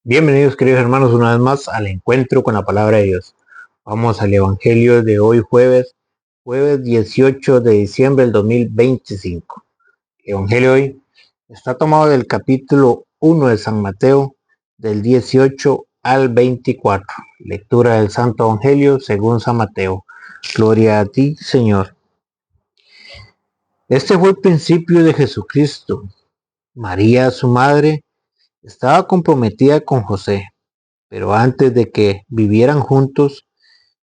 Bienvenidos queridos hermanos una vez más al encuentro con la palabra de Dios. Vamos al Evangelio de hoy jueves 18 de diciembre del 2025. El Evangelio de hoy está tomado del capítulo 1 de San Mateo, del 18 al 24. Lectura del Santo Evangelio según San Mateo. Gloria a ti, Señor. Este fue el principio de Jesucristo. María, su madre, estaba comprometida con José. Pero antes de que vivieran juntos,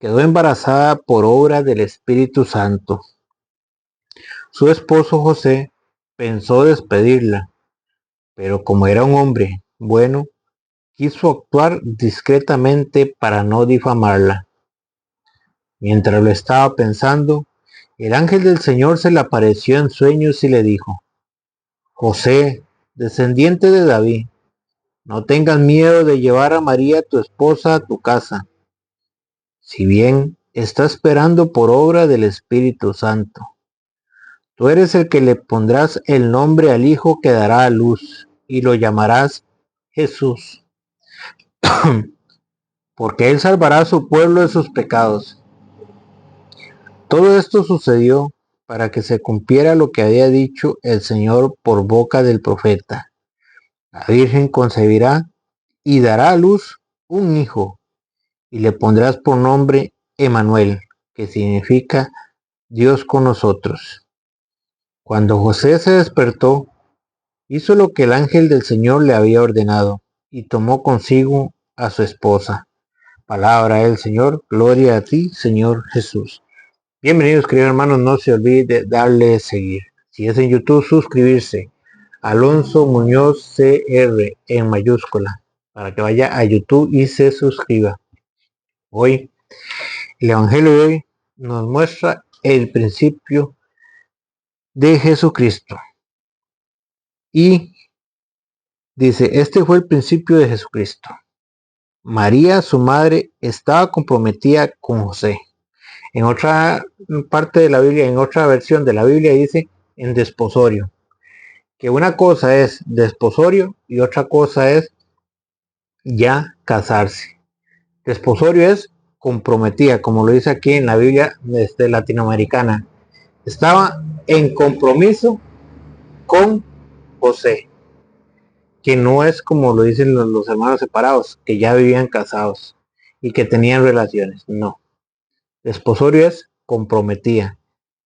quedó embarazada por obra del Espíritu Santo. Su esposo José pensó despedirla, pero como era un hombre bueno, quiso actuar discretamente para no difamarla. Mientras lo estaba pensando, el ángel del Señor se le apareció en sueños y le dijo: José, descendiente de David, no tengas miedo de llevar a María tu esposa a tu casa. Si bien está esperando por obra del Espíritu Santo, tú eres el que le pondrás el nombre al hijo que dará a luz, y lo llamarás Jesús, porque él salvará a su pueblo de sus pecados. Todo esto sucedió para que se cumpliera lo que había dicho el Señor por boca del profeta. La Virgen concebirá y dará a luz un hijo, y le pondrás por nombre Emmanuel, que significa Dios con nosotros. Cuando José se despertó, hizo lo que el ángel del Señor le había ordenado, y tomó consigo a su esposa. Palabra del Señor, gloria a ti, Señor Jesús. Bienvenidos, queridos hermanos, no se olvide de darle seguir. Si es en YouTube, suscribirse. Alonso Muñoz CR en mayúscula, para que vaya a YouTube y se suscriba. Hoy, el Evangelio de hoy nos muestra el principio de Jesucristo. Y dice, este fue el principio de Jesucristo. María, su madre, estaba comprometida con José. En otra parte de la Biblia, en otra versión de la Biblia dice en desposorio. Que una cosa es desposorio y otra cosa es ya casarse. Desposorio es comprometida, como lo dice aquí en la Biblia latinoamericana. Estaba en compromiso con José, que no es como lo dicen los hermanos separados, que ya vivían casados y que tenían relaciones. No. Desposorio es comprometida.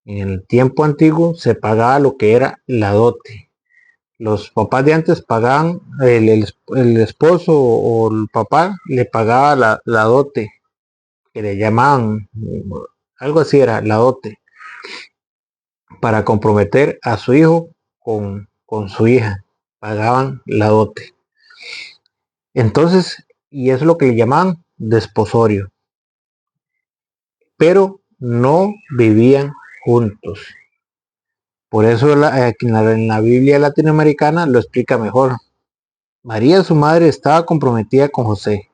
En el tiempo antiguo se pagaba lo que era la dote. Los papás de antes pagaban, el esposo o el papá le pagaba la dote, que le llamaban, algo así era, la dote, para comprometer a su hijo con su hija. Pagaban la dote. Entonces, y es lo que le llamaban desposorio. Pero no vivían juntos. Por eso en la Biblia latinoamericana lo explica mejor. María, su madre, estaba comprometida con José,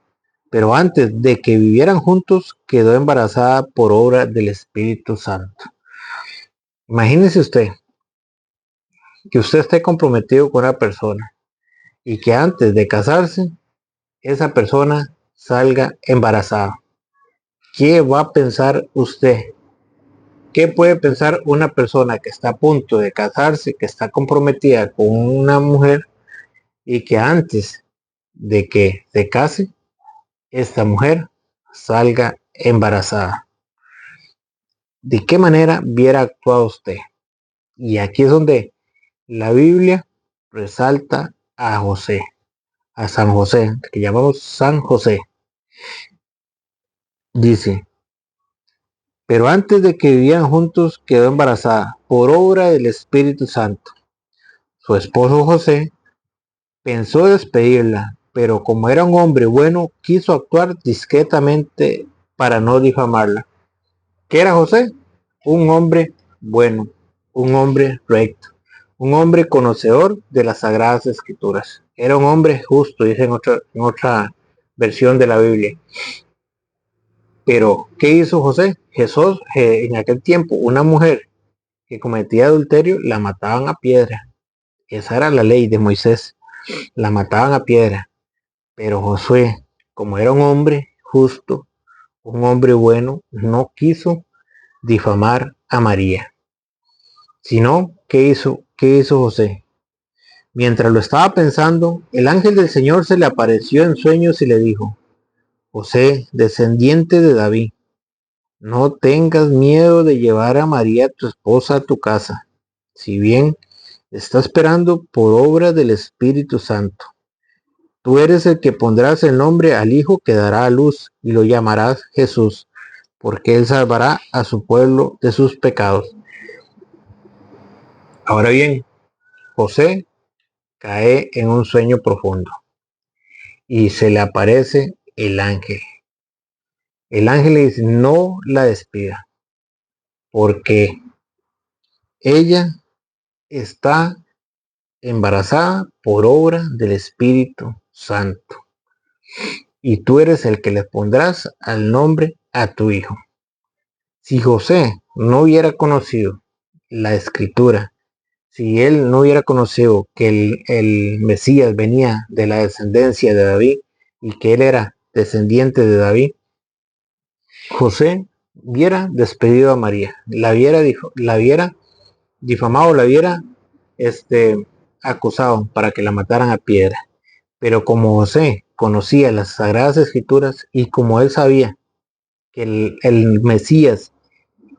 pero antes de que vivieran juntos quedó embarazada por obra del Espíritu Santo. Imagínese usted que usted esté comprometido con una persona y que antes de casarse esa persona salga embarazada. ¿Qué va a pensar usted? ¿Qué puede pensar una persona que está a punto de casarse, que está comprometida con una mujer y que antes de que se case, esta mujer salga embarazada? ¿De qué manera hubiera actuado usted? Y aquí es donde la Biblia resalta a José, a San José, que llamamos San José. Dice, pero antes de que vivían juntos quedó embarazada por obra del Espíritu Santo. Su esposo José pensó despedirla, pero como era un hombre bueno, quiso actuar discretamente para no difamarla. ¿Qué era José? Un hombre bueno, un hombre recto, un hombre conocedor de las Sagradas Escrituras. Era un hombre justo, dice en otra versión de la Biblia. Pero, ¿qué hizo José? Jesús, en aquel tiempo, una mujer que cometía adulterio, la mataban a piedra. Esa era la ley de Moisés. La mataban a piedra. Pero Josué, como era un hombre justo, un hombre bueno, no quiso difamar a María. Sino, ¿qué hizo José? Mientras lo estaba pensando, el ángel del Señor se le apareció en sueños y le dijo: José, descendiente de David, no tengas miedo de llevar a María, tu esposa, a tu casa, si bien está esperando por obra del Espíritu Santo. Tú eres el que pondrás el nombre al hijo que dará a luz y lo llamarás Jesús, porque él salvará a su pueblo de sus pecados. Ahora bien, José cae en un sueño profundo y se le aparece el ángel. El ángel le dice: no la despida, porque ella está embarazada por obra del Espíritu Santo, y tú eres el que le pondrás al nombre a tu hijo. Si José no hubiera conocido la escritura, si él no hubiera conocido que el Mesías venía de la descendencia de David y que él era descendiente de David, José hubiera despedido a María, la hubiera difamado, la hubiera acusado para que la mataran a piedra. Pero como José conocía las Sagradas Escrituras y como él sabía que el Mesías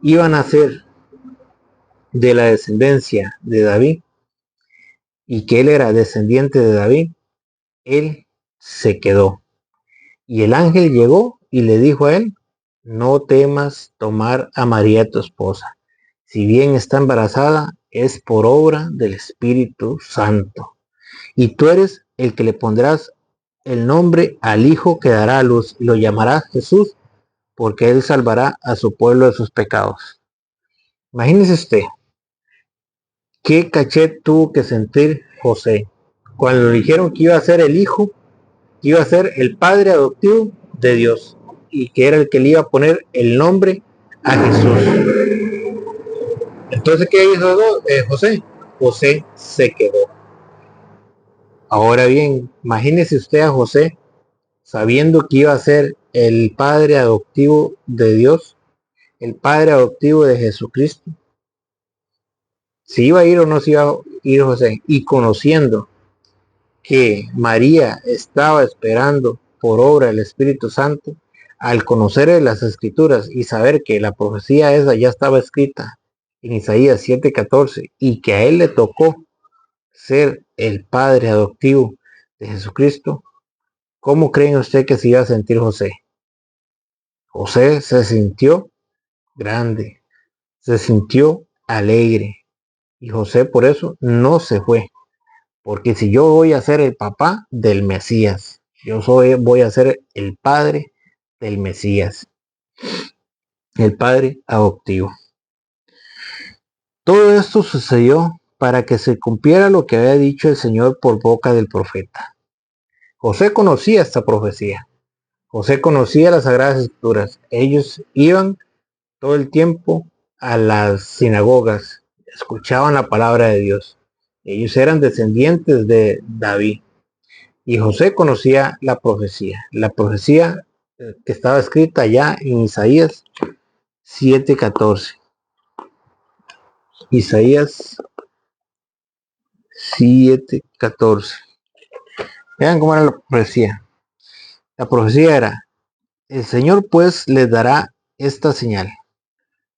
iba a nacer de la descendencia de David y que él era descendiente de David, él se quedó. Y el ángel llegó y le dijo a él: no temas tomar a María tu esposa. Si bien está embarazada, es por obra del Espíritu Santo. Y tú eres el que le pondrás el nombre al hijo que dará a luz y lo llamarás Jesús, porque él salvará a su pueblo de sus pecados. Imagínese usted qué caché tuvo que sentir José cuando le dijeron que iba a ser el hijo, que iba a ser el padre adoptivo de Dios y que era el que le iba a poner el nombre a Jesús. Entonces, ¿qué hizo José? José se quedó. Ahora bien, imagínese usted a José sabiendo que iba a ser el padre adoptivo de Dios, el padre adoptivo de Jesucristo. Si iba a ir o no se iba a ir José, y conociendo que María estaba esperando por obra del Espíritu Santo, al conocer las Escrituras y saber que la profecía esa ya estaba escrita en Isaías 7:14 y que a él le tocó ser el padre adoptivo de Jesucristo, ¿cómo creen usted que se iba a sentir José? José se sintió grande, se sintió alegre, y José por eso no se fue, porque si yo voy a ser el papá del Mesías, voy a ser el padre del Mesías, el padre adoptivo. Todo esto sucedió para que se cumpliera lo que había dicho el Señor por boca del profeta. José conocía esta profecía. José conocía las Sagradas Escrituras. Ellos iban todo el tiempo a las sinagogas, escuchaban la palabra de Dios. Ellos eran descendientes de David. Y José conocía la profecía que estaba escrita ya en Isaías 7:14. Isaías 7:14. Vean cómo era la profecía. La profecía era: el Señor pues les dará esta señal.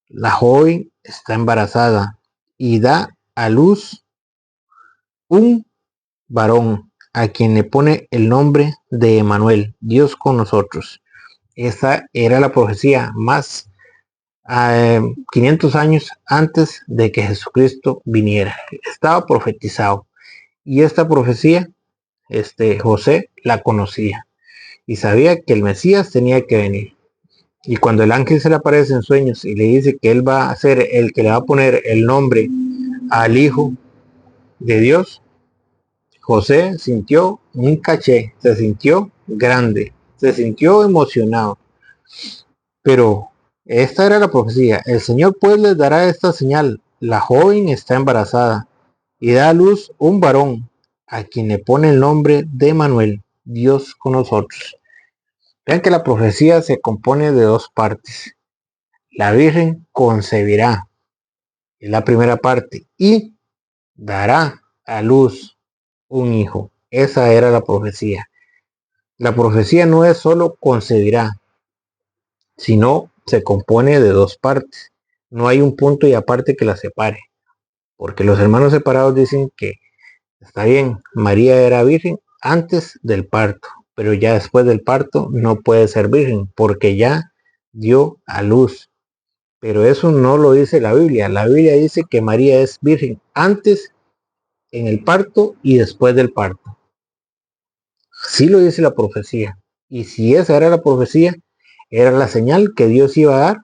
La joven está embarazada y da a luz un varón, a quien le pone el nombre de Emmanuel, Dios con nosotros. Esa era la profecía más 500 años antes de que Jesucristo viniera. Estaba profetizado. Y esta profecía, José la conocía y sabía que el Mesías tenía que venir. Y cuando el ángel se le aparece en sueños y le dice que él va a ser el que le va a poner el nombre al Hijo de Dios, José sintió un caché, se sintió grande, se sintió emocionado. Pero esta era la profecía: el Señor pues les dará esta señal: la joven está embarazada y da a luz un varón, a quien le pone el nombre de Manuel. Dios con nosotros. Vean que la profecía se compone de dos partes. La Virgen concebirá, es la primera parte, y dará a luz un hijo. Esa era la profecía. La profecía no es solo concebirá, sino se compone de dos partes. No hay un punto y aparte que la separe, porque los hermanos separados dicen que está bien, María era virgen antes del parto, pero ya después del parto no puede ser virgen, porque ya dio a luz. Pero eso no lo dice la Biblia. La Biblia dice que María es virgen antes, en el parto y después del parto. Sí lo dice la profecía. Y si esa era la profecía, era la señal que Dios iba a dar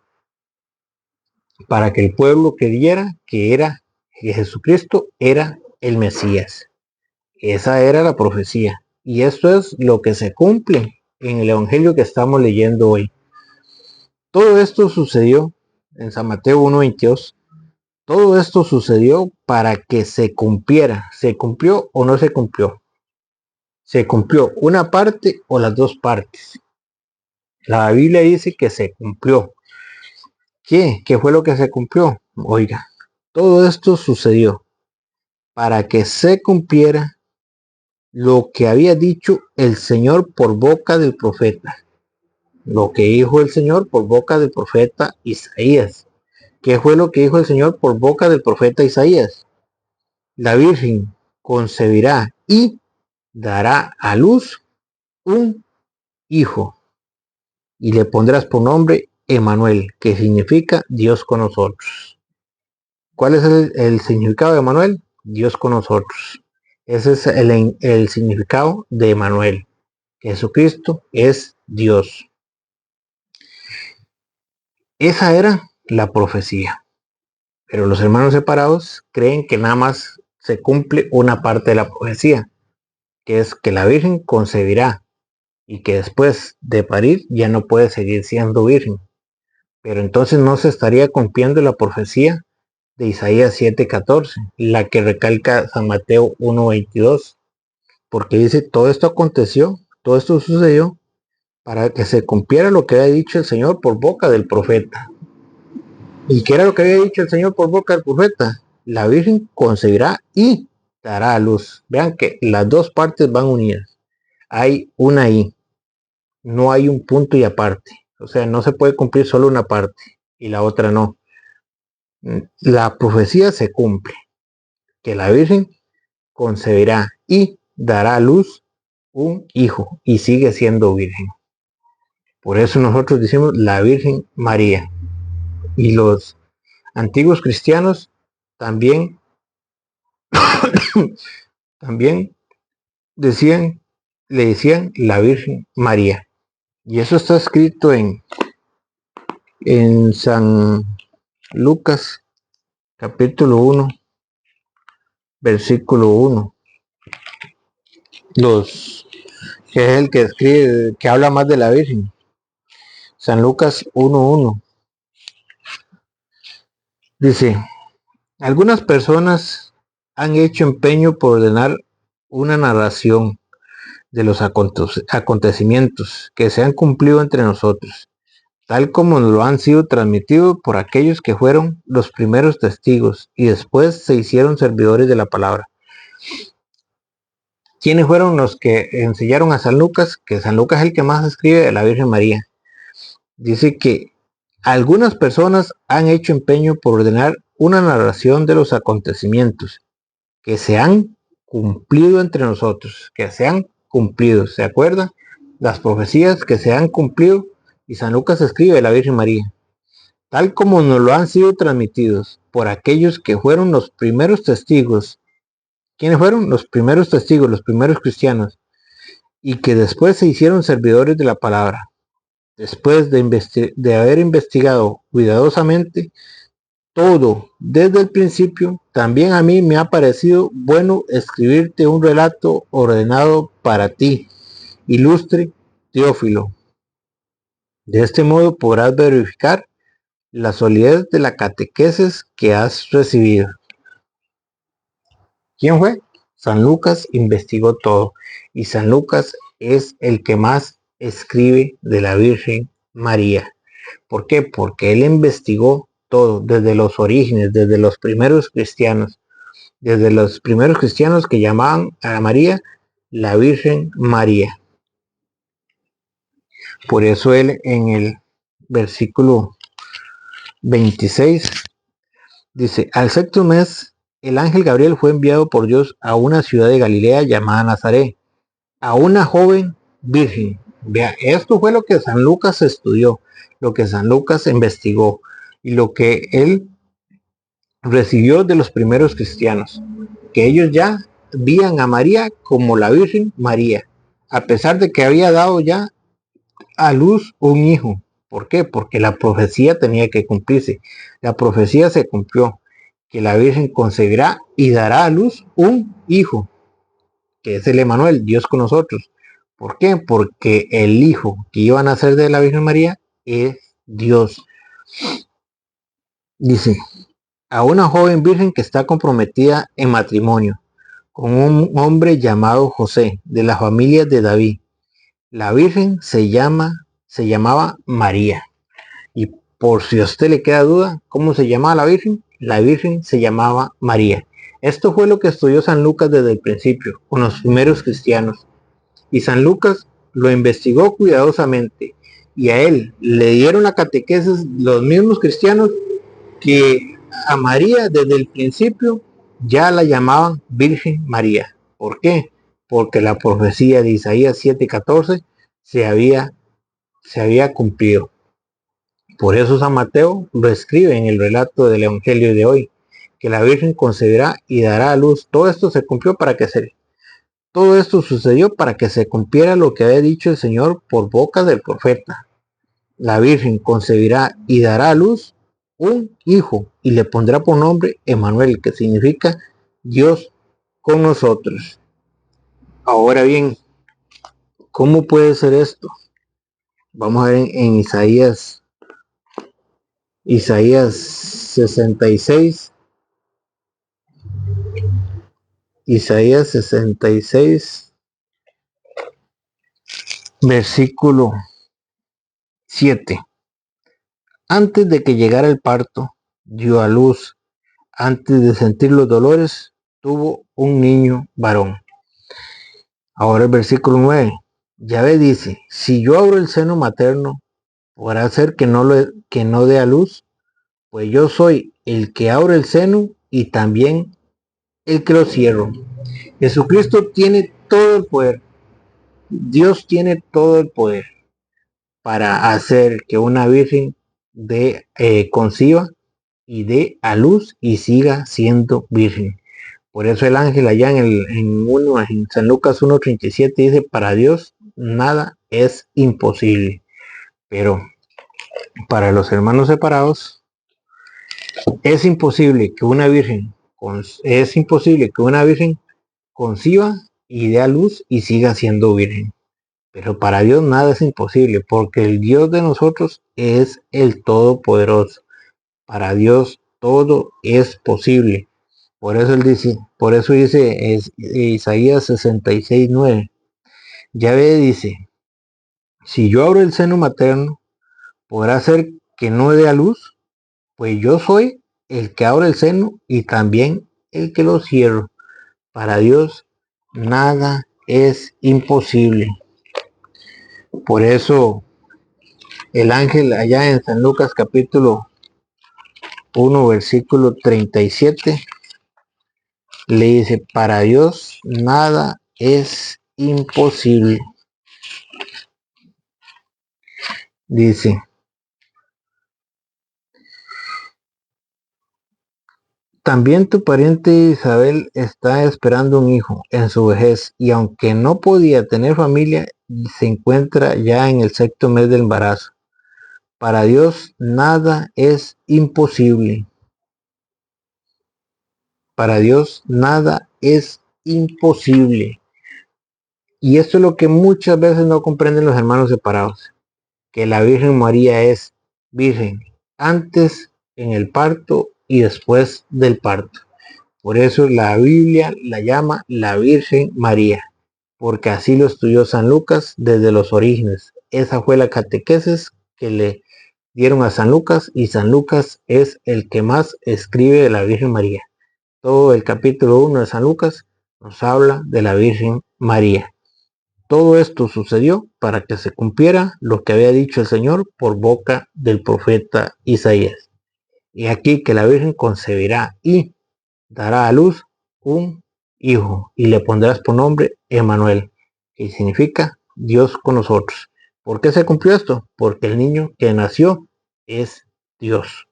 para que el pueblo creyera que Jesucristo era el Mesías. Esa era la profecía. Y esto es lo que se cumple en el Evangelio que estamos leyendo hoy. Todo esto sucedió en San Mateo 1:22. Todo esto sucedió para que se cumpliera. ¿Se cumplió o no se cumplió? ¿Se cumplió una parte o las dos partes? La Biblia dice que se cumplió. ¿Qué? ¿Qué fue lo que se cumplió? Oiga, todo esto sucedió para que se cumpliera lo que había dicho el Señor por boca del profeta. Lo que dijo el Señor por boca del profeta Isaías. ¿Qué fue lo que dijo el Señor por boca del profeta Isaías? La Virgen concebirá y dará a luz un hijo y le pondrás por nombre Emanuel, que significa Dios con nosotros. ¿Cuál es el significado de Emanuel? Dios con nosotros. Ese es el significado de Emanuel. Jesucristo es Dios. Esa era la profecía. Pero los hermanos separados creen que nada más se cumple una parte de la profecía, que es que la Virgen concebirá y que después de parir ya no puede seguir siendo virgen. Pero entonces no se estaría cumpliendo la profecía de Isaías 7:14, la que recalca San Mateo 1:22, porque dice, todo esto aconteció, todo esto sucedió para que se cumpliera lo que había dicho el Señor por boca del profeta. ¿Y qué era lo que había dicho el Señor por boca del profeta? La Virgen concebirá y dará a luz. Vean que las dos partes van unidas. Hay una I, no hay un punto y aparte. O sea, no se puede cumplir solo una parte y la otra no. La profecía se cumple, que la Virgen concebirá y dará a luz un hijo y sigue siendo virgen. Por eso nosotros decimos la Virgen María. Y los antiguos cristianos también, también le decían la Virgen María. Y eso está escrito en San Lucas, capítulo 1, versículo 1. Que es el que escribe, que habla más de la Virgen. San Lucas 1:1. Dice, algunas personas han hecho empeño por ordenar una narración de los acontecimientos que se han cumplido entre nosotros, tal como nos lo han sido transmitidos por aquellos que fueron los primeros testigos y después se hicieron servidores de la palabra. ¿Quiénes fueron los que enseñaron a San Lucas? Que San Lucas es el que más escribe de la Virgen María. Dice que algunas personas han hecho empeño por ordenar una narración de los acontecimientos que se han cumplido entre nosotros, que se han cumplido, ¿se acuerdan? Las profecías que se han cumplido, y San Lucas escribe de la Virgen María, tal como nos lo han sido transmitidos por aquellos que fueron los primeros testigos. ¿Quiénes fueron? Los primeros testigos, los primeros cristianos, y que después se hicieron servidores de la palabra. Después de haber investigado cuidadosamente todo desde el principio, también a mí me ha parecido bueno escribirte un relato ordenado para ti, ilustre Teófilo. De este modo podrás verificar la solidez de la catequesis que has recibido. ¿Quién fue? San Lucas investigó todo y San Lucas es el que más escribe de la Virgen María. ¿Por qué? Porque él investigó todo, desde los orígenes, desde los primeros cristianos, que llamaban a María la Virgen María. Por eso él en el versículo 26 dice: al sexto mes, el ángel Gabriel fue enviado por Dios a una ciudad de Galilea llamada Nazaret, a una joven virgen. Vea, esto fue lo que San Lucas estudió, lo que San Lucas investigó y lo que él recibió de los primeros cristianos, que ellos ya veían a María como la Virgen María, a pesar de que había dado ya a luz un hijo. ¿Por qué? Porque la profecía tenía que cumplirse. La profecía se cumplió, que la Virgen concebirá y dará a luz un hijo, que es el Emanuel, Dios con nosotros. ¿Por qué? Porque el hijo que iba a nacer de la Virgen María es Dios. Dice: a una joven virgen que está comprometida en matrimonio con un hombre llamado José, de la familia de David. La virgen se llamaba María. Y por si a usted le queda duda, ¿cómo se llamaba la virgen? La virgen se llamaba María. Esto fue lo que estudió San Lucas desde el principio, con los primeros cristianos. Y San Lucas lo investigó cuidadosamente. Y a él le dieron la catequesis los mismos cristianos que a María desde el principio ya la llamaban Virgen María. ¿Por qué? Porque la profecía de Isaías 7:14 se había cumplido. Por eso San Mateo lo escribe en el relato del Evangelio de hoy, que la Virgen concebirá y dará a luz. Todo esto sucedió para que se cumpliera lo que había dicho el Señor por boca del profeta. La Virgen concebirá y dará a luz un hijo y le pondrá por nombre Emanuel, que significa Dios con nosotros. Ahora bien, ¿cómo puede ser esto? Vamos a ver en Isaías 66. Isaías 66, versículo 7. Antes de que llegara el parto, dio a luz. Antes de sentir los dolores, tuvo un niño varón. Ahora el versículo 9. Yahvé dice: si yo abro el seno materno, ¿podrá ser que no dé a luz? Pues yo soy el que abre el seno y también el que lo cierro. Jesucristo tiene todo el poder. Dios tiene todo el poder para hacer que una virgen conciba y dé a luz y siga siendo virgen. Por eso el ángel allá en San Lucas 1:37 dice: para Dios nada es imposible. Pero para los hermanos separados es imposible que una virgen conciba y dé a luz y siga siendo virgen. Pero para Dios nada es imposible, porque el Dios de nosotros es el Todopoderoso. Para Dios todo es posible. Por eso dice Isaías 66:9. Yahvé dice: si yo abro el seno materno, ¿podrá ser que no dé a luz? Pues yo soy el que abre el seno y también el que lo cierro. Para Dios nada es imposible. Por eso el ángel allá en San Lucas capítulo 1 versículo 37 le dice: para Dios nada es imposible. Dice: también tu pariente Isabel está esperando un hijo en su vejez, y aunque no podía tener familia, se encuentra ya en el sexto mes del embarazo. Para Dios nada es imposible. Para Dios nada es imposible. Y esto es lo que muchas veces no comprenden los hermanos separados, que la Virgen María es virgen antes, en el parto y después del parto. Por eso la Biblia la llama la Virgen María, porque así lo estudió San Lucas desde los orígenes. Esa fue la catequesis que le dieron a San Lucas, y San Lucas es el que más escribe de la Virgen María. Todo el capítulo 1 de San Lucas nos habla de la Virgen María. Todo esto sucedió para que se cumpliera lo que había dicho el Señor por boca del profeta Isaías. Y aquí que la Virgen concebirá y dará a luz un hijo, y le pondrás por nombre Emmanuel, que significa Dios con nosotros. ¿Por qué se cumplió esto? Porque el niño que nació es Dios.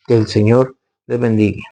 Que el Señor les bendiga.